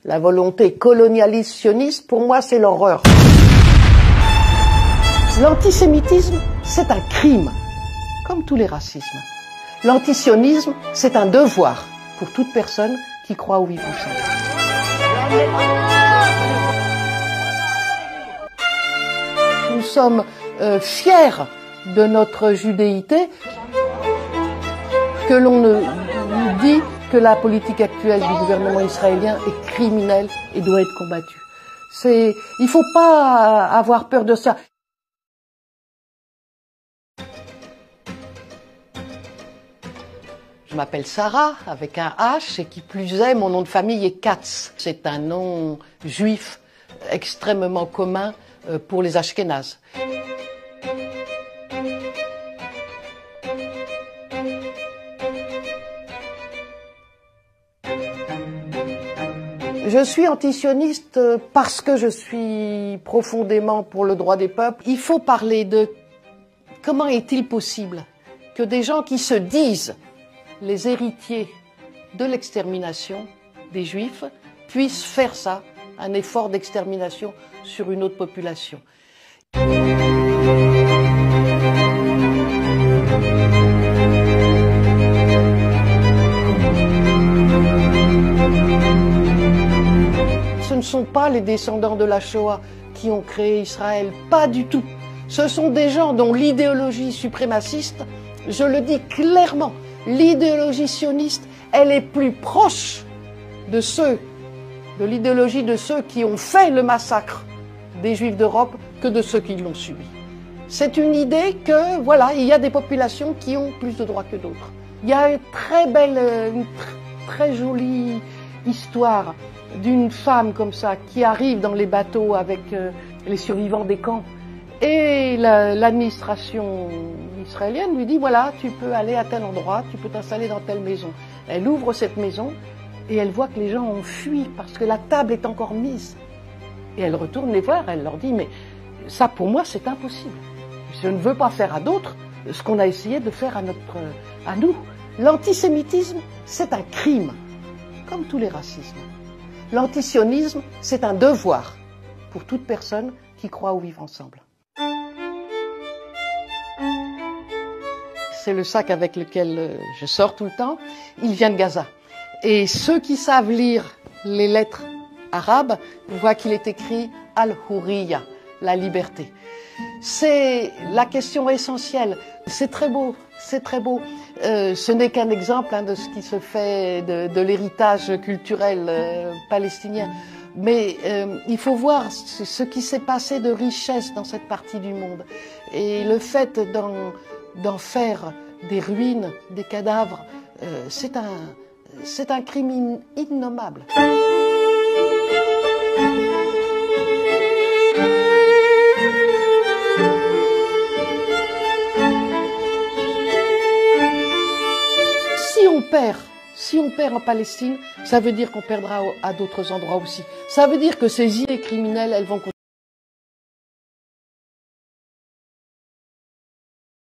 La volonté colonialiste sioniste, pour moi, c'est l'horreur. L'antisémitisme, c'est un crime, comme tous les racismes. L'antisionisme, c'est un devoir pour toute personne qui croit au vivre ensemble. Nous sommes fiers de notre judéité, que l'on nous dit que la politique actuelle du gouvernement israélien est criminelle et doit être combattue. Il ne faut pas avoir peur de ça. Je m'appelle Sarah, avec un H, et qui plus est, mon nom de famille est Katz. C'est un nom juif extrêmement commun pour les Ashkénazes. Je suis antisioniste parce que je suis profondément pour le droit des peuples. Il faut parler de comment est-il possible que des gens qui se disent les héritiers de l'extermination des Juifs puissent faire ça, un effort d'extermination sur une autre population. Ce ne sont pas les descendants de la Shoah qui ont créé Israël, pas du tout. Ce sont des gens dont l'idéologie suprémaciste, je le dis clairement, l'idéologie sioniste, elle est plus proche de l'idéologie de ceux qui ont fait le massacre des Juifs d'Europe que de ceux qui l'ont subi. C'est une idée que, voilà, il y a des populations qui ont plus de droits que d'autres. Il y a une très jolie histoire d'une femme comme ça qui arrive dans les bateaux avec les survivants des camps. Et l'administration israélienne lui dit, voilà, tu peux aller à tel endroit, tu peux t'installer dans telle maison. Elle ouvre cette maison et elle voit que les gens ont fui parce que la table est encore mise. Et elle retourne les voir, elle leur dit, mais ça pour moi c'est impossible. Je ne veux pas faire à d'autres ce qu'on a essayé de faire à nous. L'antisémitisme, c'est un crime, comme tous les racismes. L'antisionisme, c'est un devoir pour toute personne qui croit au vivre ensemble. C'est le sac avec lequel je sors tout le temps. Il vient de Gaza. Et ceux qui savent lire les lettres arabes voient qu'il est écrit Al-Hurriya, la liberté. C'est la question essentielle. C'est très beau, c'est très beau. Ce n'est qu'un exemple de ce qui se fait de l'héritage culturel palestinien. Mais il faut voir ce qui s'est passé de richesse dans cette partie du monde. Et le fait d'en faire des ruines, des cadavres, c'est un crime innommable. Si on perd en Palestine, ça veut dire qu'on perdra à d'autres endroits aussi. Ça veut dire que ces idées criminelles, elles vont continuer.